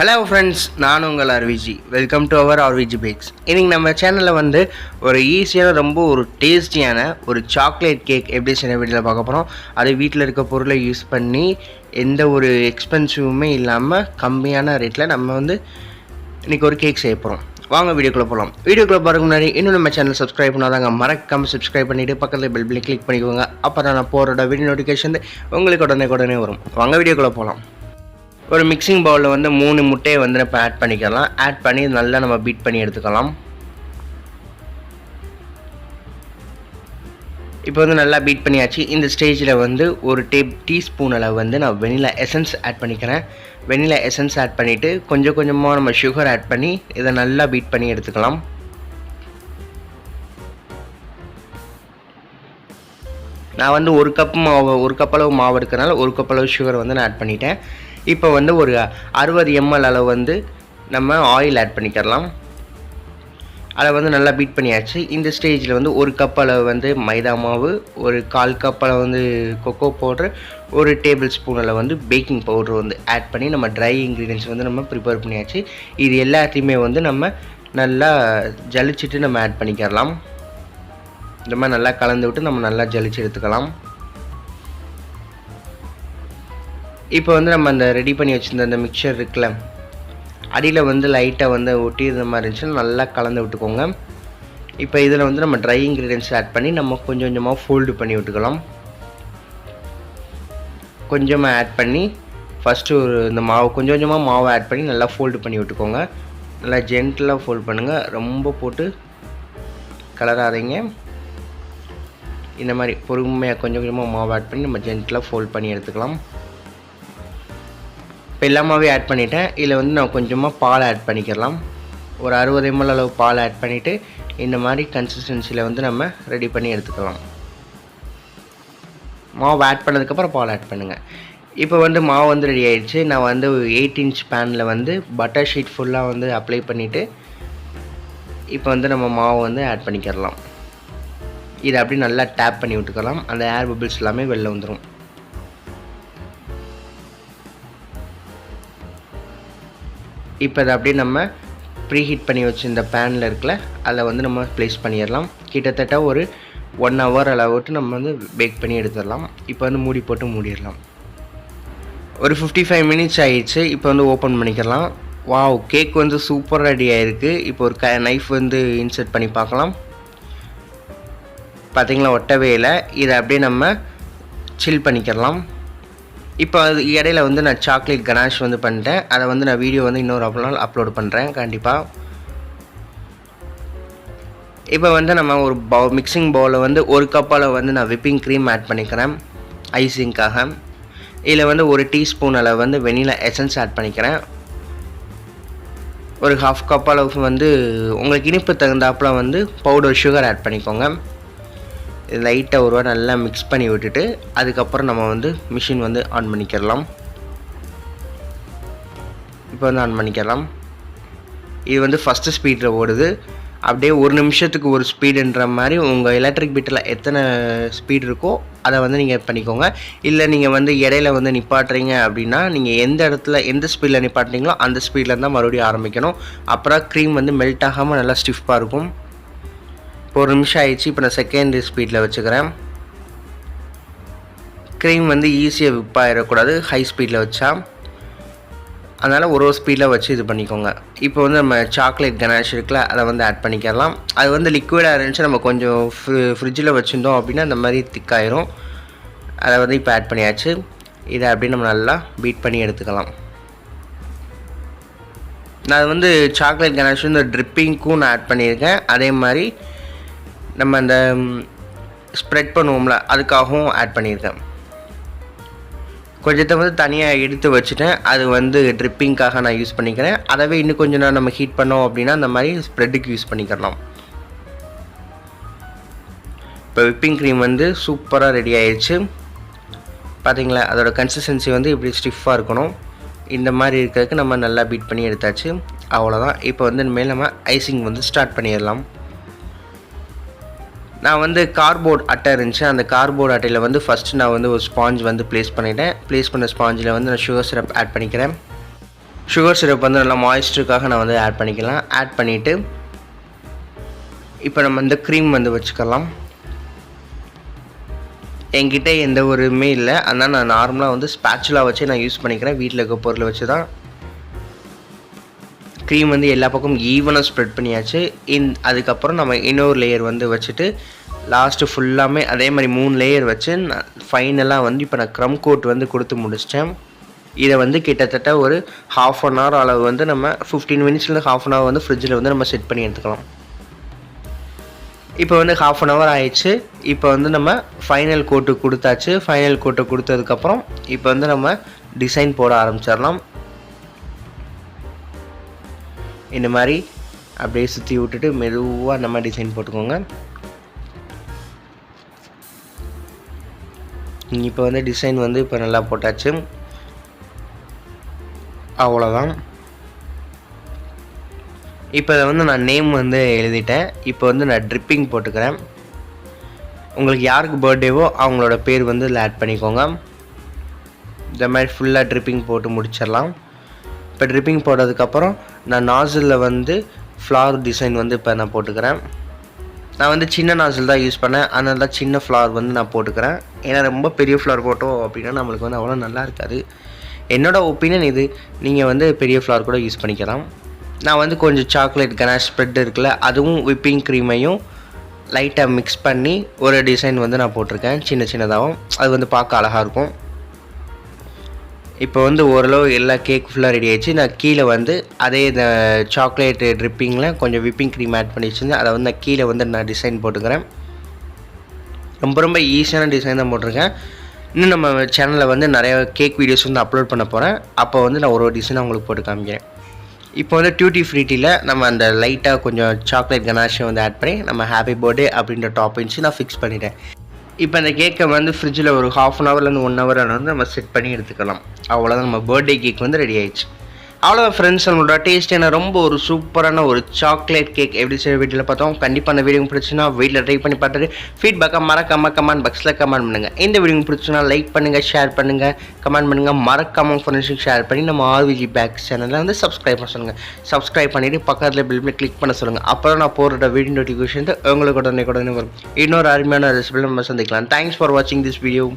Hello friends, நான் உங்கள் RVG. Welcome to our RVG Bakes. இன்னைக்கு நம்ம சேனலில் வந்து ஒரு ஈஸியான ரொம்ப ஒரு டேஸ்டியான ஒரு சாக்லேட் கேக் எப்படி செய்ய வீடியோவில் பார்க்க போகிறோம். அது வீட்டில் இருக்க பொருளை யூஸ் பண்ணி எந்த ஒரு எக்ஸ்பென்சிவுமே இல்லாமல் கம்மியான ரேட்டில் நம்ம வந்து இன்றைக்கி ஒரு கேக் செய்ய போகிறோம். வாங்க வீடியோக்குள்ளே போகலாம். வீடியோக்குள்ளே போகிறதுக்கு முன்னாடி இன்னும் நம்ம சேனல் சப்ஸ்கிரைப் பண்ணாதாங்க மறக்காமல் சப்ஸ்கிரைப் பண்ணிவிட்டு பக்கத்தில் பெல் பட்டனை கிளிக் பண்ணிக்கோங்க. அப்போ தான் நான் போகிறோட வீடியோ நோட்டிஃபிகேஷன் உங்களுக்கு உடனே வரும். வாங்க வீடியோக்குள்ளே போகலாம். ஒரு மிக்சிங் பவுலில் வந்து 3 முட்டையை வந்து நம்ம ஆட் பண்ணிக்கலாம். ஆட் பண்ணி நல்லா நம்ம பீட் பண்ணி எடுத்துக்கலாம். இப்போ வந்து நல்லா பீட் பண்ணியாச்சு. இந்த ஸ்டேஜில் வந்து ஒரு டீஸ்பூன் அளவு வந்து நான் வெனிலா எசன்ஸ் ஆட் பண்ணிக்கிறேன். வெனிலா எசன்ஸ் ஆட் பண்ணிவிட்டு கொஞ்சம் கொஞ்சமாக நம்ம சுகர் ஆட் பண்ணி இதை நல்லா பீட் பண்ணி எடுத்துக்கலாம். நான் வந்து ஒரு கப் அளவு மாவு எடுக்கிறனால 1 கப் அளவு சுகர் வந்து நான் ஆட் பண்ணிட்டேன். இப்போ வந்து ஒரு 60 ml அளவு வந்து நம்ம ஆயில் ஆட் பண்ணிக்கலாம். அதை வந்து நல்லா பீட் பண்ணியாச்சு. இந்த ஸ்டேஜில் வந்து 1 கப் அளவு வந்து மைதா மாவு, ஒரு 1/4 கப் அளவு வந்து கொக்கோ பவுட்ரு, 1 டேபிள் ஸ்பூன் அளவு வந்து பேக்கிங் பவுட்ரு வந்து ஆட் பண்ணி நம்ம ட்ரை இன்க்ரீடியன்ஸ் வந்து நம்ம ப்ரிப்பேர் பண்ணியாச்சு. இது எல்லாத்தையுமே வந்து நம்ம நல்லா ஜலிச்சுட்டு நம்ம ஆட் பண்ணிக்கலாம். இந்த மாதிரி நல்லா கலந்து விட்டு நம்ம நல்லா ஜலிச்சு எடுத்துக்கலாம். இப்போ வந்து நம்ம அந்த ரெடி பண்ணி வச்சுருந்த அந்த மிக்சர் இருக்குல்ல, அடியில் வந்து லைட்டாக வந்து ஒட்டி இருந்த மாதிரி இருந்துச்சுன்னா நல்லா கலந்து விட்டுக்கோங்க. இப்போ இதில் வந்து நம்ம ட்ரை இன்க்ரீடியன்ஸ் ஆட் பண்ணி நம்ம கொஞ்சம் கொஞ்சமாக ஃபோல்டு பண்ணி விட்டுக்கலாம். கொஞ்சமாக ஆட் பண்ணி ஃபஸ்ட்டு இந்த மாவு கொஞ்சம் கொஞ்சமாக மாவை ஆட் பண்ணி நல்லா ஃபோல்டு பண்ணி விட்டுக்கோங்க. நல்லா ஜென்டலாக ஃபோல்ட் பண்ணுங்கள், ரொம்ப போட்டு கலராதீங்க. இந்த மாதிரி பொறுமையாக கொஞ்சம் கொஞ்சமாக மாவு ஆட் பண்ணி நம்ம ஜென்டலாக ஃபோல்ட் பண்ணி எடுத்துக்கலாம். இப்போ எல்லாமே ஆட் பண்ணிவிட்டேன். இதில் வந்து நான் கொஞ்சமாக பால் ஆட் பண்ணிக்கலாம். ஒரு 60 ml அளவு பால் ஆட் பண்ணிவிட்டு இந்த மாதிரி கன்சிஸ்டன்சியில் வந்து நம்ம ரெடி பண்ணி எடுத்துக்கலாம். மாவு ஆட் பண்ணதுக்கப்புறம் பால் ஆட் பண்ணுங்கள். இப்போ வந்து மாவு வந்து ரெடி ஆகிடுச்சு. நான் வந்து 8 inch பேனில் வந்து பட்டர் ஷீட் ஃபுல்லாக வந்து அப்ளை பண்ணிவிட்டு இப்போ வந்து நம்ம மாவு வந்து ஆட் பண்ணிக்கலாம். இதை அப்படி நல்லா டேப் பண்ணி விட்டுக்கலாம். அந்த ஏர் பபிள்ஸ் எல்லாமே வெளில வந்துடும். இப்போ அதை அப்படியே நம்ம ப்ரீஹீட் பண்ணி வச்சு இந்த பேனில் இருக்கல அதில் வந்து நம்ம ப்ளேஸ் பண்ணிடலாம். கிட்டத்தட்ட ஒரு 1 hour அளவுட்டு நம்ம வந்து பேக் பண்ணி எடுத்துடலாம். இப்போ வந்து மூடி போட்டு மூடிடலாம். ஒரு 55 minutes ஆகிடுச்சு. இப்போ வந்து ஓப்பன் பண்ணிக்கலாம். வாவ், கேக் வந்து சூப்பராக ரெடி ஆகிருக்கு. இப்போ ஒரு நைஃப் வந்து இன்சர்ட் பண்ணி பார்க்கலாம். பார்த்திங்களா, ஒட்டவே இல்லை. இதை அப்படியே நம்ம சில் பண்ணிக்கலாம். இப்போ அது இடையில வந்து நான் சாக்லேட் கனாஷ் வந்து பண்ணிட்டேன். அதை வந்து நான் வீடியோ வந்து இன்னொரு நாள் அப்லோட் பண்ணுறேன் கண்டிப்பாக. இப்போ வந்து நம்ம ஒரு மிக்சிங் பவுலில் வந்து 1 கப் அளவு வந்து நான் விப்பிங் க்ரீம் ஆட் பண்ணிக்கிறேன் ஐசிங்காக. இதில் வந்து 1 டீஸ்பூன் அளவு வந்து வெனிலா எசன்ஸ் ஆட் பண்ணிக்கிறேன். ஒரு 1/2 கப் அளவு வந்து உங்களுக்கு இனிப்பு தகுந்தாப்பில் வந்து பவுடர் சுகர் ஆட் பண்ணிக்கோங்க. லைட்டாக ஒரு நல்லா மிக்ஸ் பண்ணி விட்டுட்டு அதுக்கப்புறம் நம்ம வந்து மிஷின் வந்து ஆன் பண்ணிக்கலாம். இப்போ வந்து ஆன் பண்ணிக்கலாம். இது வந்து ஃபஸ்ட்டு ஸ்பீடில் ஓடுது. அப்படியே 1 நிமிஷத்துக்கு ஒரு ஸ்பீடுன்ற மாதிரி உங்கள் எலக்ட்ரிக் பீட்டில் எத்தனை ஸ்பீட் இருக்கோ அதை வந்து நீங்கள் பண்ணிக்கோங்க. இல்லை நீங்கள் வந்து இடையில வந்து நிப்பாட்டுறீங்க அப்படின்னா நீங்கள் எந்த ஸ்பீடில் நிப்பாட்டுறீங்களோ அந்த ஸ்பீடில் இருந்தால் மறுபடியும் ஆரம்பிக்கணும். அப்புறம் க்ரீம் வந்து மெல்ட் ஆகாமல் நல்லா ஸ்டிஃபாக இருக்கும். இப்போ 1 நிமிஷம் ஆயிடுச்சு. இப்போ நான் செகண்ட் ஸ்பீடில் வச்சுக்கிறேன். க்ரீம் வந்து ஈஸியாக விப்பாயிடக்கூடாது ஹை ஸ்பீடில் வச்சா, அதனால் ஒரு ஸ்பீடில் வச்சு இது பண்ணிக்கோங்க. இப்போ வந்து நம்ம சாக்லேட் கனாஷ் இருக்குல்ல அதை வந்து ஆட் பண்ணிக்கலாம். அது வந்து லிக்விடாக இருந்துச்சு, நம்ம கொஞ்சம் ஃப்ரிட்ஜில் வச்சுருந்தோம் அப்படின்னா இந்த மாதிரி திக்காயிரும். அதை வந்து இப்போ ஆட் பண்ணியாச்சு. இதை அப்படியே நம்ம நல்லா பீட் பண்ணி எடுத்துக்கலாம். நான் வந்து சாக்லேட் கனாஷ் வந்து ட்ரிப்பிங்க்கும் நான் ஆட் பண்ணியிருக்கேன். அதே மாதிரி நம்ம அந்த ஸ்ப்ரெட் பண்ணுவோம்ல அதுக்காகவும் ஆட் பண்ணியிருக்கேன். கொஞ்சத்தை வந்து தனியாக எடுத்து வச்சுட்டேன். அது வந்து ட்ரிப்பிங்காக நான் யூஸ் பண்ணிக்கிறேன். அதவே இன்னும் கொஞ்சம் நேரம் நம்ம ஹீட் பண்ணோம் அப்படின்னா அந்த மாதிரி ஸ்ப்ரெட்டுக்கு யூஸ் பண்ணிக்கலாம். இப்போ விப்பிங் க்ரீம் வந்து சூப்பராக ரெடி ஆயிடுச்சு. பார்த்திங்களா, அதோட கன்சிஸ்டன்சி வந்து இப்படி ஸ்டிஃபாக இருக்கணும். இந்த மாதிரி இருக்கிறதுக்கு நம்ம நல்லா பீட் பண்ணி எடுத்தாச்சு. அவ்வளோதான். இப்போ வந்து இனிமேல் நம்ம ஐசிங் வந்து ஸ்டார்ட் பண்ணிடலாம். நான் வந்து கார்ட்போர்ட் அட்டை இருந்துச்சு. அந்த கார்ட்போர்ட் அட்டையில் வந்து ஃபஸ்ட்டு நான் வந்து ஒரு ஸ்பாஞ்ச் வந்து ப்ளேஸ் பண்ணிட்டேன். ப்ளேஸ் பண்ண ஸ்பாஞ்சில் வந்து நான் சுகர் சிரப் ஆட் பண்ணிக்கிறேன். சுகர் சிரப் வந்து நல்லா மாய்ஸ்டருக்காக நான் வந்து ஆட் பண்ணிக்கலாம். ஆட் பண்ணிவிட்டு இப்போ நம்ம இந்த க்ரீம் வந்து வச்சுக்கலாம். என்கிட்ட எந்த ஒருமே இல்லை, அதனால் நான் நார்மலாக வந்து ஸ்பேச்சுலா வச்சு நான் யூஸ் பண்ணிக்கிறேன். வீட்டில் இருக்க பொருளை வச்சு தான். க்ரீம் வந்து எல்லா பக்கமும் ஈவனாக ஸ்ப்ரெட் பண்ணியாச்சு. அதுக்கப்புறம் நம்ம இன்னொரு லேயர் வந்து வச்சுட்டு லாஸ்ட்டு ஃபுல்லாமே அதே மாதிரி 3 லேயர் வச்சு நான் ஃபைனலாக வந்து இப்போ நான் க்ரம் கோட் வந்து கொடுத்து முடிச்சிட்டேன். இதை வந்து கிட்டத்தட்ட ஒரு ½ அன் ஹவர் அளவு வந்து நம்ம 15 மினிட்ஸ்லேருந்து ½ அன் ஹவர் வந்து ஃப்ரிட்ஜில் வந்து நம்ம செட் பண்ணி எடுத்துக்கலாம். இப்போ வந்து ½ அன் ஹவர் ஆயிடுச்சு. இப்போ வந்து நம்ம ஃபைனல் கோட்டு கொடுத்தாச்சு. ஃபைனல் கோட்டை கொடுத்ததுக்கப்புறம் இப்போ வந்து நம்ம டிசைன் போட ஆரம்பிச்சிடலாம். இந்த மாதிரி அப்படியே சுற்றி விட்டுட்டு மெதுவாக நம்ம டிசைன் போட்டுக்கோங்க. இப்போ வந்து டிசைன் வந்து இப்போ நல்லா போட்டாச்சு. அவ்வளோதான். இப்போ இதை வந்து நான் நேம் வந்து எழுதிட்டேன். இப்போ வந்து நான் ட்ரிப்பிங் போட்டுக்கிறேன். உங்களுக்கு யாருக்கு பர்த்டேவோ அவங்களோட பேர் வந்து இதில் ஆட் பண்ணிக்கோங்க. இந்த மாதிரி ஃபுல்லாக ட்ரிப்பிங் போட்டு முடிச்சிடலாம். இப்போ ட்ரிப்பிங் போட்டதுக்கப்புறம் நான் நாசிலில் வந்து ஃப்ளவர் டிசைன் வந்து இப்போ நான் போட்டுக்கிறேன். நான் வந்து சின்ன நாசில் தான் யூஸ் பண்ணேன், அதனால தான் சின்ன ஃப்ளவர் வந்து நான் போட்டுக்கிறேன். ஏன்னா ரொம்ப பெரிய ஃப்ளவர் போட்டோம் அப்படின்னா நம்மளுக்கு வந்து அவ்வளோ நல்லா இருக்காது. என்னோடய ஒப்பீனியன் இது. நீங்கள் வந்து பெரிய ஃப்ளவர் கூட யூஸ் பண்ணிக்கலாம். நான் வந்து கொஞ்சம் சாக்லேட் கனாஷ் ஸ்ப்ரெட் இருக்குல்ல, அதுவும் விப்பிங் க்ரீமையும் லைட்டாக மிக்ஸ் பண்ணி ஒரு டிசைன் வந்து நான் போட்டிருக்கேன். சின்னதாகவும் அது வந்து பார்க்க அழகாக இருக்கும். இப்போ வந்து ஓரளவு எல்லா கேக் ஃபுல்லாக ரெடி ஆகிடுச்சு. நான் கீழே வந்து அதே இந்த சாக்லேட் ட்ரிப்பிங்கில் கொஞ்சம் விப்பிங் க்ரீம் ஆட் பண்ணி வச்சுருந்தேன். அதை வந்து நான் கீழே வந்து நான் டிசைன் போட்டுக்கிறேன். ரொம்ப ஈஸியான டிசைன் தான் போட்டிருக்கேன். இன்னும் நம்ம சேனலில் வந்து நிறைய கேக் வீடியோஸ் வந்து அப்லோட் பண்ண போகிறேன். அப்போ வந்து நான் ஒரு டிசைனாக உங்களுக்கு போட்டு காமிக்கிறேன். இப்போ வந்து டியூட்டி ஃப்ரூட்டியில் நம்ம அந்த லைட்டாக கொஞ்சம் சாக்லேட் கனாஷை வந்து ஆட் பண்ணி நம்ம ஹாப்பி பர்த்டே அப்படின்ற டாப் வச்சு நான் ஃபிக்ஸ் பண்ணிட்டேன். இப்போ அந்த கேக்கை வந்து ஃப்ரிட்ஜில் ஒரு ½ அன் ஹவர்லேருந்து 1 ஹவர் வந்து நம்ம செட் பண்ணி எடுத்துக்கலாம். அவ்வளோதான், நம்ம பர்த்டே கேக் வந்து ரெடி ஆயிடுச்சு. அவ்வளோதான் ஃப்ரெண்ட்ஸ், நம்மளோட டேஸ்ட்டான ரொம்ப ஒரு சூப்பரான ஒரு சாக்லேட் கேக் எப்படி செய்ய வீட்டில் பார்த்தோம். கண்டிப்பாக அந்த வீடியோ பிடிச்சுன்னா வீட்டில் ட்ரை பண்ணி பார்த்துட்டு ஃபீட்பேக்காக மறக்காமல் கமெண்ட் பாக்ஸில் கமெண்ட் பண்ணுங்கள். இந்த வீடியோ பிடிச்சுன்னா லைக் பண்ணுங்கள், ஷேர் பண்ணுங்கள், கமெண்ட் பண்ணுங்கள். மறக்காமல் ஃப்ரெண்ட்ஸுக்கு ஷேர் பண்ணி நம்ம RVG பேக்ஸ் சேனலில் வந்து சப்ஸ்கிரைப் பண்ண சொல்லுங்கள். சப்ஸ்கிரைப் பண்ணிவிட்டு பக்கத்தில் பில் கிளிக் பண்ண சொல்லுங்கள். அப்புறம் நான் போடுற வீடியோ நோட்டிஃபிகேஷன் உங்களுக்கு உடனே வரும். இன்னொரு அருமையான ரெசிபியில் நம்ம சந்திக்கலாம். தேங்க்ஸ் ஃபார் வாட்சிங் திஸ் வீடியோ.